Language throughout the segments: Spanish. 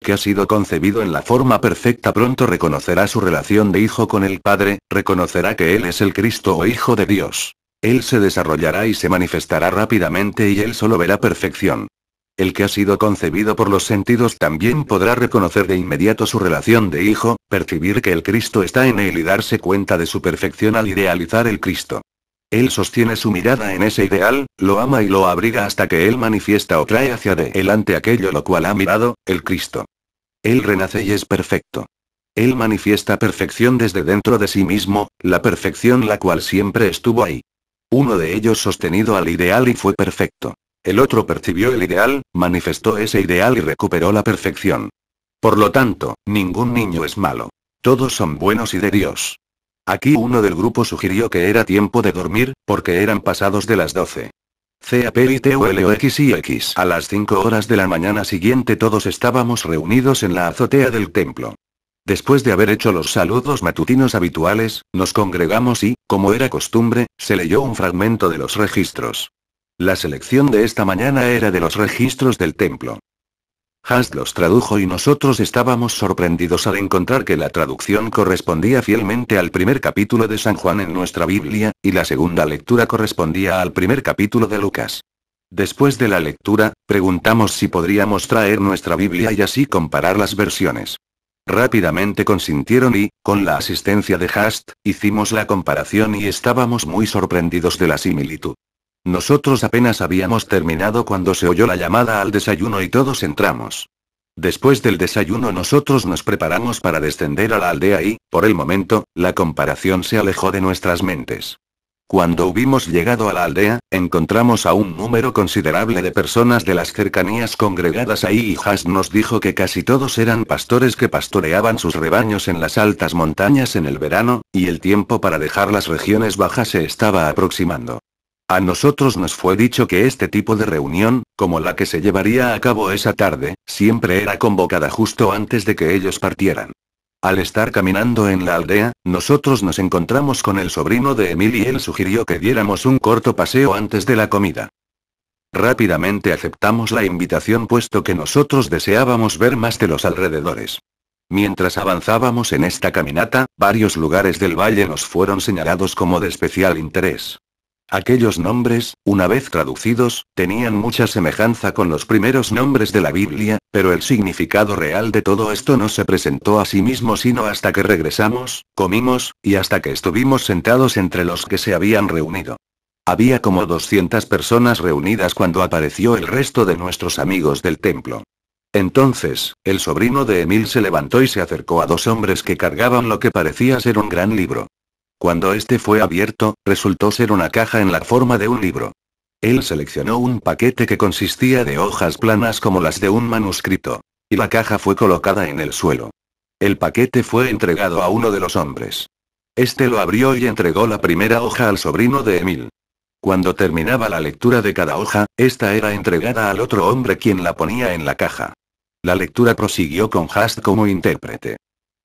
que ha sido concebido en la forma perfecta, pronto reconocerá su relación de hijo con el Padre, reconocerá que Él es el Cristo o Hijo de Dios. Él se desarrollará y se manifestará rápidamente y él solo verá perfección. El que ha sido concebido por los sentidos también podrá reconocer de inmediato su relación de hijo, percibir que el Cristo está en él y darse cuenta de su perfección al idealizar el Cristo. Él sostiene su mirada en ese ideal, lo ama y lo abriga hasta que él manifiesta o trae hacia adelante aquello lo cual ha mirado, el Cristo. Él renace y es perfecto. Él manifiesta perfección desde dentro de sí mismo, la perfección la cual siempre estuvo ahí. Uno de ellos sostenido al ideal y fue perfecto. El otro percibió el ideal, manifestó ese ideal y recuperó la perfección. Por lo tanto, ningún niño es malo. Todos son buenos y de Dios. Aquí uno del grupo sugirió que era tiempo de dormir, porque eran pasados de las 12. CAPITULOX. A las 5 horas de la mañana siguiente todos estábamos reunidos en la azotea del templo. Después de haber hecho los saludos matutinos habituales, nos congregamos y, como era costumbre, se leyó un fragmento de los registros. La selección de esta mañana era de los registros del templo. Hast los tradujo y nosotros estábamos sorprendidos al encontrar que la traducción correspondía fielmente al primer capítulo de San Juan en nuestra Biblia, y la segunda lectura correspondía al primer capítulo de Lucas. Después de la lectura, preguntamos si podríamos traer nuestra Biblia y así comparar las versiones. Rápidamente consintieron y, con la asistencia de Hast, hicimos la comparación y estábamos muy sorprendidos de la similitud. Nosotros apenas habíamos terminado cuando se oyó la llamada al desayuno y todos entramos. Después del desayuno nosotros nos preparamos para descender a la aldea y, por el momento, la comparación se alejó de nuestras mentes. Cuando hubimos llegado a la aldea, encontramos a un número considerable de personas de las cercanías congregadas ahí y Hast nos dijo que casi todos eran pastores que pastoreaban sus rebaños en las altas montañas en el verano, y el tiempo para dejar las regiones bajas se estaba aproximando. A nosotros nos fue dicho que este tipo de reunión, como la que se llevaría a cabo esa tarde, siempre era convocada justo antes de que ellos partieran. Al estar caminando en la aldea, nosotros nos encontramos con el sobrino de Emil y él sugirió que diéramos un corto paseo antes de la comida. Rápidamente aceptamos la invitación puesto que nosotros deseábamos ver más de los alrededores. Mientras avanzábamos en esta caminata, varios lugares del valle nos fueron señalados como de especial interés. Aquellos nombres, una vez traducidos, tenían mucha semejanza con los primeros nombres de la Biblia, pero el significado real de todo esto no se presentó a sí mismo sino hasta que regresamos, comimos, y hasta que estuvimos sentados entre los que se habían reunido. Había como 200 personas reunidas cuando apareció el resto de nuestros amigos del templo. Entonces, el sobrino de Emil se levantó y se acercó a dos hombres que cargaban lo que parecía ser un gran libro. Cuando este fue abierto, resultó ser una caja en la forma de un libro. Él seleccionó un paquete que consistía de hojas planas como las de un manuscrito. Y la caja fue colocada en el suelo. El paquete fue entregado a uno de los hombres. Este lo abrió y entregó la primera hoja al sobrino de Emil. Cuando terminaba la lectura de cada hoja, esta era entregada al otro hombre quien la ponía en la caja. La lectura prosiguió con Hast como intérprete.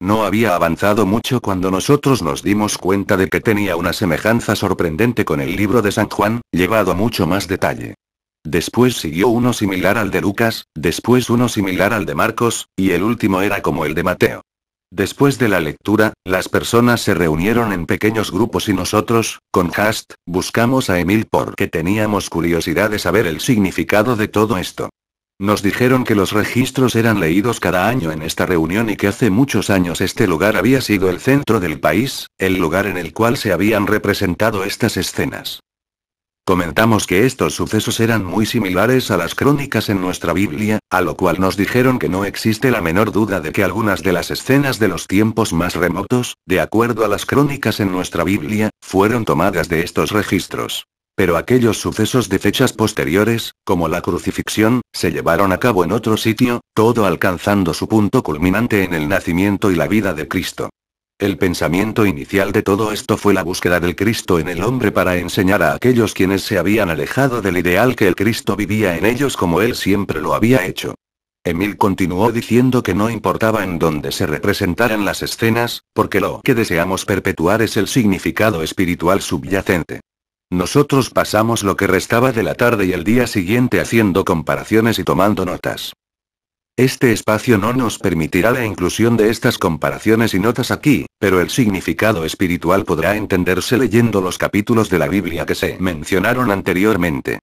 No había avanzado mucho cuando nosotros nos dimos cuenta de que tenía una semejanza sorprendente con el libro de San Juan, llevado a mucho más detalle. Después siguió uno similar al de Lucas, después uno similar al de Marcos, y el último era como el de Mateo. Después de la lectura, las personas se reunieron en pequeños grupos y nosotros, con Hast, buscamos a Emil porque teníamos curiosidad de saber el significado de todo esto. Nos dijeron que los registros eran leídos cada año en esta reunión y que hace muchos años este lugar había sido el centro del país, el lugar en el cual se habían representado estas escenas. Comentamos que estos sucesos eran muy similares a las crónicas en nuestra Biblia, a lo cual nos dijeron que no existe la menor duda de que algunas de las escenas de los tiempos más remotos, de acuerdo a las crónicas en nuestra Biblia, fueron tomadas de estos registros. Pero aquellos sucesos de fechas posteriores, como la crucifixión, se llevaron a cabo en otro sitio, todo alcanzando su punto culminante en el nacimiento y la vida de Cristo. El pensamiento inicial de todo esto fue la búsqueda del Cristo en el hombre para enseñar a aquellos quienes se habían alejado del ideal que el Cristo vivía en ellos como él siempre lo había hecho. Emil continuó diciendo que no importaba en dónde se representaran las escenas, porque lo que deseamos perpetuar es el significado espiritual subyacente. Nosotros pasamos lo que restaba de la tarde y el día siguiente haciendo comparaciones y tomando notas. Este espacio no nos permitirá la inclusión de estas comparaciones y notas aquí, pero el significado espiritual podrá entenderse leyendo los capítulos de la Biblia que se mencionaron anteriormente.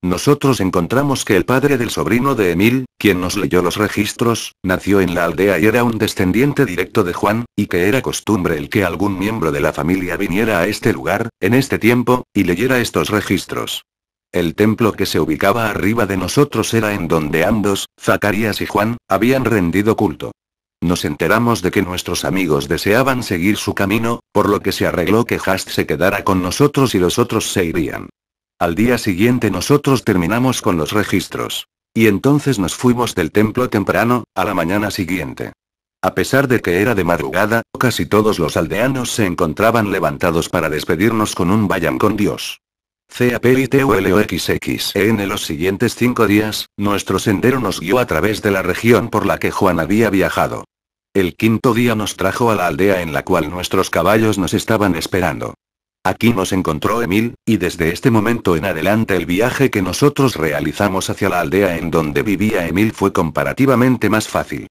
Nosotros encontramos que el padre del sobrino de Emil, quien nos leyó los registros, nació en la aldea y era un descendiente directo de Juan, y que era costumbre el que algún miembro de la familia viniera a este lugar, en este tiempo, y leyera estos registros. El templo que se ubicaba arriba de nosotros era en donde ambos, Zacarías y Juan, habían rendido culto. Nos enteramos de que nuestros amigos deseaban seguir su camino, por lo que se arregló que Hast se quedara con nosotros y los otros se irían. Al día siguiente nosotros terminamos con los registros. Y entonces nos fuimos del templo temprano, a la mañana siguiente. A pesar de que era de madrugada, casi todos los aldeanos se encontraban levantados para despedirnos con un vayan con Dios. CAPITULOXX. En los siguientes 5 días, nuestro sendero nos guió a través de la región por la que Juan había viajado. El 5.º día nos trajo a la aldea en la cual nuestros caballos nos estaban esperando. Aquí nos encontró Emil, y desde este momento en adelante el viaje que nosotros realizamos hacia la aldea en donde vivía Emil fue comparativamente más fácil.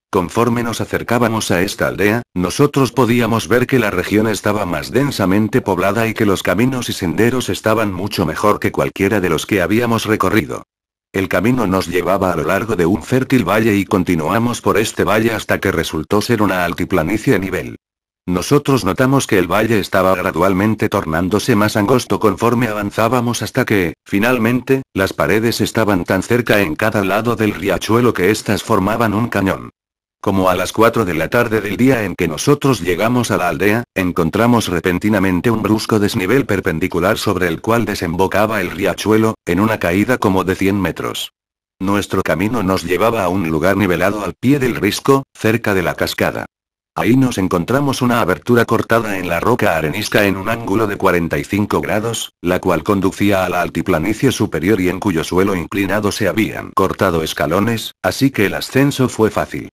Conforme nos acercábamos a esta aldea, nosotros podíamos ver que la región estaba más densamente poblada y que los caminos y senderos estaban mucho mejor que cualquiera de los que habíamos recorrido. El camino nos llevaba a lo largo de un fértil valle y continuamos por este valle hasta que resultó ser una altiplanicie a nivel. Nosotros notamos que el valle estaba gradualmente tornándose más angosto conforme avanzábamos hasta que, finalmente, las paredes estaban tan cerca en cada lado del riachuelo que éstas formaban un cañón. Como a las 4 de la tarde del día en que nosotros llegamos a la aldea, encontramos repentinamente un brusco desnivel perpendicular sobre el cual desembocaba el riachuelo, en una caída como de 100 metros. Nuestro camino nos llevaba a un lugar nivelado al pie del risco, cerca de la cascada. Ahí nos encontramos una abertura cortada en la roca arenisca en un ángulo de 45 grados, la cual conducía a la altiplanicie superior y en cuyo suelo inclinado se habían cortado escalones, así que el ascenso fue fácil.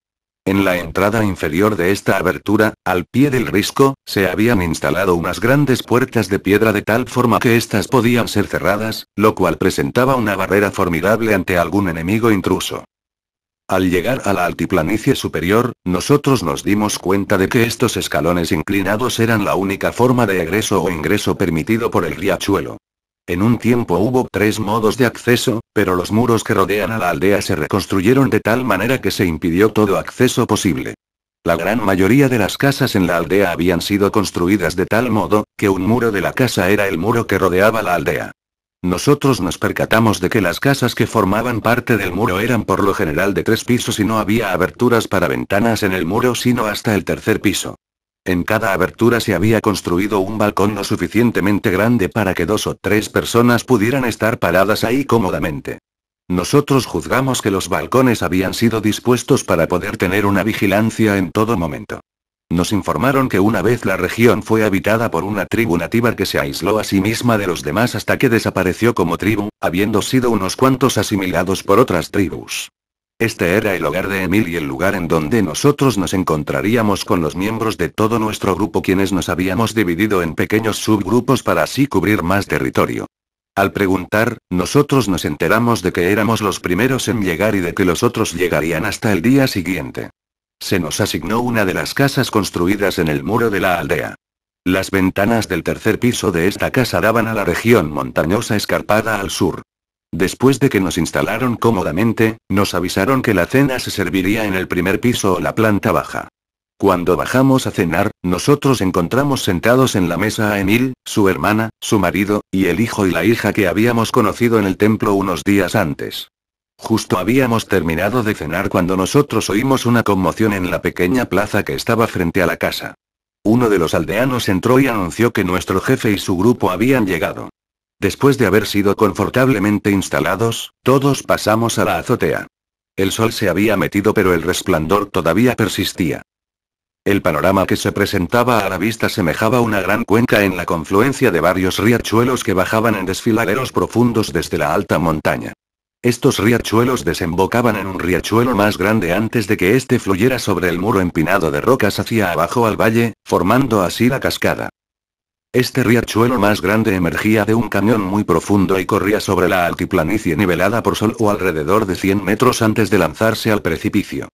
En la entrada inferior de esta abertura, al pie del risco, se habían instalado unas grandes puertas de piedra de tal forma que éstas podían ser cerradas, lo cual presentaba una barrera formidable ante algún enemigo intruso. Al llegar a la altiplanicie superior, nosotros nos dimos cuenta de que estos escalones inclinados eran la única forma de egreso o ingreso permitido por el riachuelo. En un tiempo hubo 3 modos de acceso, pero los muros que rodean a la aldea se reconstruyeron de tal manera que se impidió todo acceso posible. La gran mayoría de las casas en la aldea habían sido construidas de tal modo, que un muro de la casa era el muro que rodeaba la aldea. Nosotros nos percatamos de que las casas que formaban parte del muro eran por lo general de 3 pisos y no había aberturas para ventanas en el muro sino hasta el 3er piso. En cada abertura se había construido un balcón lo suficientemente grande para que 2 o 3 personas pudieran estar paradas ahí cómodamente. Nosotros juzgamos que los balcones habían sido dispuestos para poder tener una vigilancia en todo momento. Nos informaron que una vez la región fue habitada por una tribu nativa que se aisló a sí misma de los demás hasta que desapareció como tribu, habiendo sido unos cuantos asimilados por otras tribus. Este era el hogar de Emil y el lugar en donde nosotros nos encontraríamos con los miembros de todo nuestro grupo quienes nos habíamos dividido en pequeños subgrupos para así cubrir más territorio. Al preguntar, nosotros nos enteramos de que éramos los primeros en llegar y de que los otros llegarían hasta el día siguiente. Se nos asignó una de las casas construidas en el muro de la aldea. Las ventanas del 3er piso de esta casa daban a la región montañosa escarpada al sur. Después de que nos instalaron cómodamente, nos avisaron que la cena se serviría en el 1er piso o la planta baja. Cuando bajamos a cenar, nosotros encontramos sentados en la mesa a Emil, su hermana, su marido, y el hijo y la hija que habíamos conocido en el templo unos días antes. Justo habíamos terminado de cenar cuando nosotros oímos una conmoción en la pequeña plaza que estaba frente a la casa. Uno de los aldeanos entró y anunció que nuestro jefe y su grupo habían llegado. Después de haber sido confortablemente instalados, todos pasamos a la azotea. El sol se había metido pero el resplandor todavía persistía. El panorama que se presentaba a la vista semejaba una gran cuenca en la confluencia de varios riachuelos que bajaban en desfiladeros profundos desde la alta montaña. Estos riachuelos desembocaban en un riachuelo más grande antes de que éste fluyera sobre el muro empinado de rocas hacia abajo al valle, formando así la cascada. Este riachuelo más grande emergía de un cañón muy profundo y corría sobre la altiplanicie nivelada por solo alrededor de 100 metros antes de lanzarse al precipicio.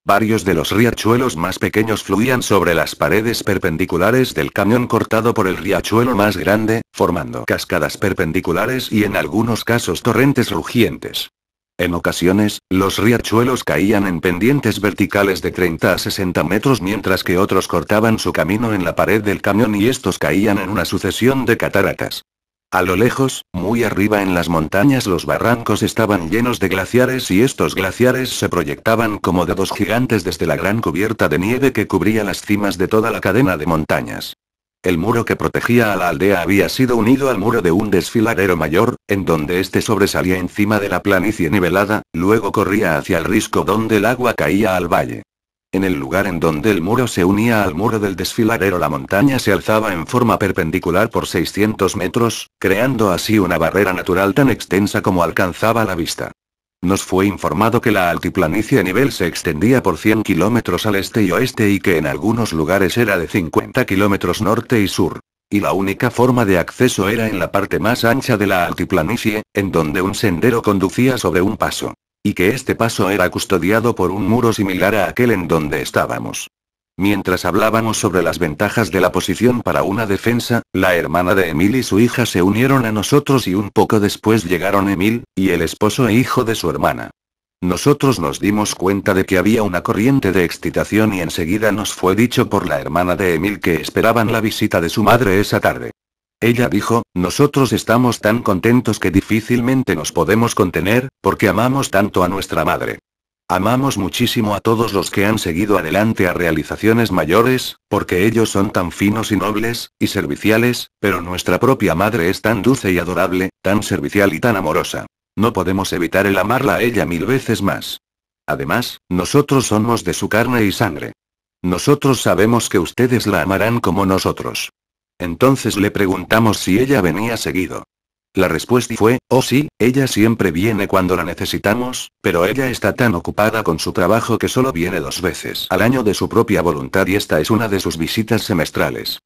Varios de los riachuelos más pequeños fluían sobre las paredes perpendiculares del cañón cortado por el riachuelo más grande, formando cascadas perpendiculares y en algunos casos torrentes rugientes. En ocasiones, los riachuelos caían en pendientes verticales de 30 a 60 metros mientras que otros cortaban su camino en la pared del cañón y estos caían en una sucesión de cataratas. A lo lejos, muy arriba en las montañas los barrancos estaban llenos de glaciares y estos glaciares se proyectaban como dedos gigantes desde la gran cubierta de nieve que cubría las cimas de toda la cadena de montañas. El muro que protegía a la aldea había sido unido al muro de un desfiladero mayor, en donde este sobresalía encima de la planicie nivelada, luego corría hacia el risco donde el agua caía al valle. En el lugar en donde el muro se unía al muro del desfiladero la montaña se alzaba en forma perpendicular por 600 metros, creando así una barrera natural tan extensa como alcanzaba la vista. Nos fue informado que la altiplanicie a nivel se extendía por 100 kilómetros al este y oeste y que en algunos lugares era de 50 kilómetros norte y sur. Y la única forma de acceso era en la parte más ancha de la altiplanicie, en donde un sendero conducía sobre un paso. Y que este paso era custodiado por un muro similar a aquel en donde estábamos. Mientras hablábamos sobre las ventajas de la posición para una defensa, la hermana de Emil y su hija se unieron a nosotros y un poco después llegaron Emil, y el esposo e hijo de su hermana. Nosotros nos dimos cuenta de que había una corriente de excitación y enseguida nos fue dicho por la hermana de Emil que esperaban la visita de su madre esa tarde. Ella dijo, nosotros estamos tan contentos que difícilmente nos podemos contener, porque amamos tanto a nuestra madre. Amamos muchísimo a todos los que han seguido adelante a realizaciones mayores, porque ellos son tan finos y nobles, y serviciales, pero nuestra propia madre es tan dulce y adorable, tan servicial y tan amorosa. No podemos evitar el amarla a ella 1000 veces más. Además, nosotros somos de su carne y sangre. Nosotros sabemos que ustedes la amarán como nosotros. Entonces le preguntamos si ella venía seguido. La respuesta fue, oh sí, ella siempre viene cuando la necesitamos, pero ella está tan ocupada con su trabajo que solo viene 2 veces al año de su propia voluntad y esta es una de sus visitas semestrales.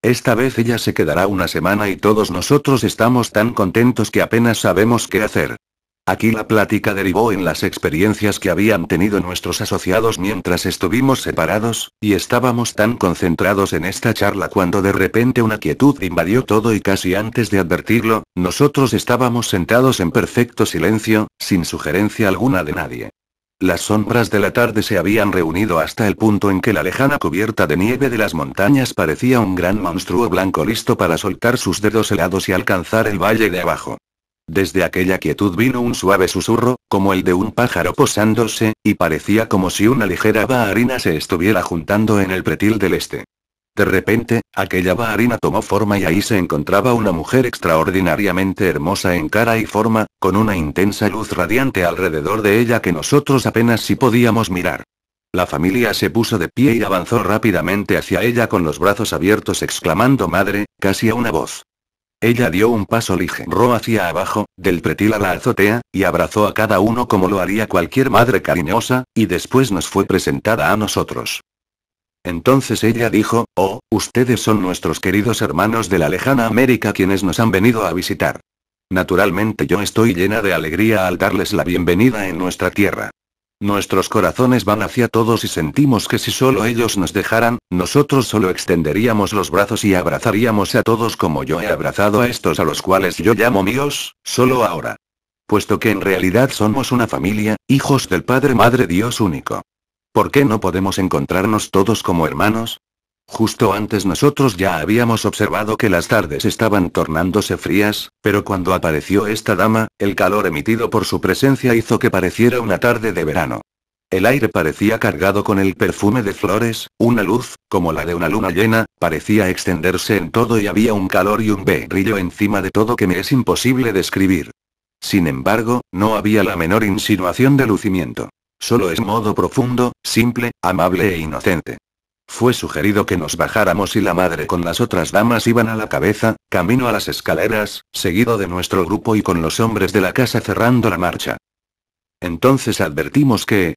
Esta vez ella se quedará una semana y todos nosotros estamos tan contentos que apenas sabemos qué hacer. Aquí la plática derivó en las experiencias que habían tenido nuestros asociados mientras estuvimos separados, y estábamos tan concentrados en esta charla cuando de repente una quietud invadió todo y casi antes de advertirlo, nosotros estábamos sentados en perfecto silencio, sin sugerencia alguna de nadie. Las sombras de la tarde se habían reunido hasta el punto en que la lejana cubierta de nieve de las montañas parecía un gran monstruo blanco listo para soltar sus dedos helados y alcanzar el valle de abajo. Desde aquella quietud vino un suave susurro, como el de un pájaro posándose, y parecía como si una ligera baharina se estuviera juntando en el pretil del este. De repente, aquella baharina tomó forma y ahí se encontraba una mujer extraordinariamente hermosa en cara y forma, con una intensa luz radiante alrededor de ella que nosotros apenas si podíamos mirar. La familia se puso de pie y avanzó rápidamente hacia ella con los brazos abiertos exclamando madre, casi a una voz. Ella dio un paso ligero hacia abajo, del pretil a la azotea, y abrazó a cada uno como lo haría cualquier madre cariñosa, y después nos fue presentada a nosotros. Entonces ella dijo, oh, ustedes son nuestros queridos hermanos de la lejana América quienes nos han venido a visitar. Naturalmente yo estoy llena de alegría al darles la bienvenida en nuestra tierra. Nuestros corazones van hacia todos y sentimos que si solo ellos nos dejaran, nosotros solo extenderíamos los brazos y abrazaríamos a todos como yo he abrazado a estos a los cuales yo llamo míos, solo ahora. Puesto que en realidad somos una familia, hijos del Padre Madre Dios único. ¿Por qué no podemos encontrarnos todos como hermanos? Justo antes nosotros ya habíamos observado que las tardes estaban tornándose frías, pero cuando apareció esta dama, el calor emitido por su presencia hizo que pareciera una tarde de verano. El aire parecía cargado con el perfume de flores, una luz, como la de una luna llena, parecía extenderse en todo y había un calor y un brillo encima de todo que me es imposible describir. Sin embargo, no había la menor insinuación de lucimiento. Solo es modo profundo, simple, amable e inocente. Fue sugerido que nos bajáramos y la madre con las otras damas iban a la cabeza, camino a las escaleras, seguido de nuestro grupo y con los hombres de la casa cerrando la marcha. Entonces advertimos que,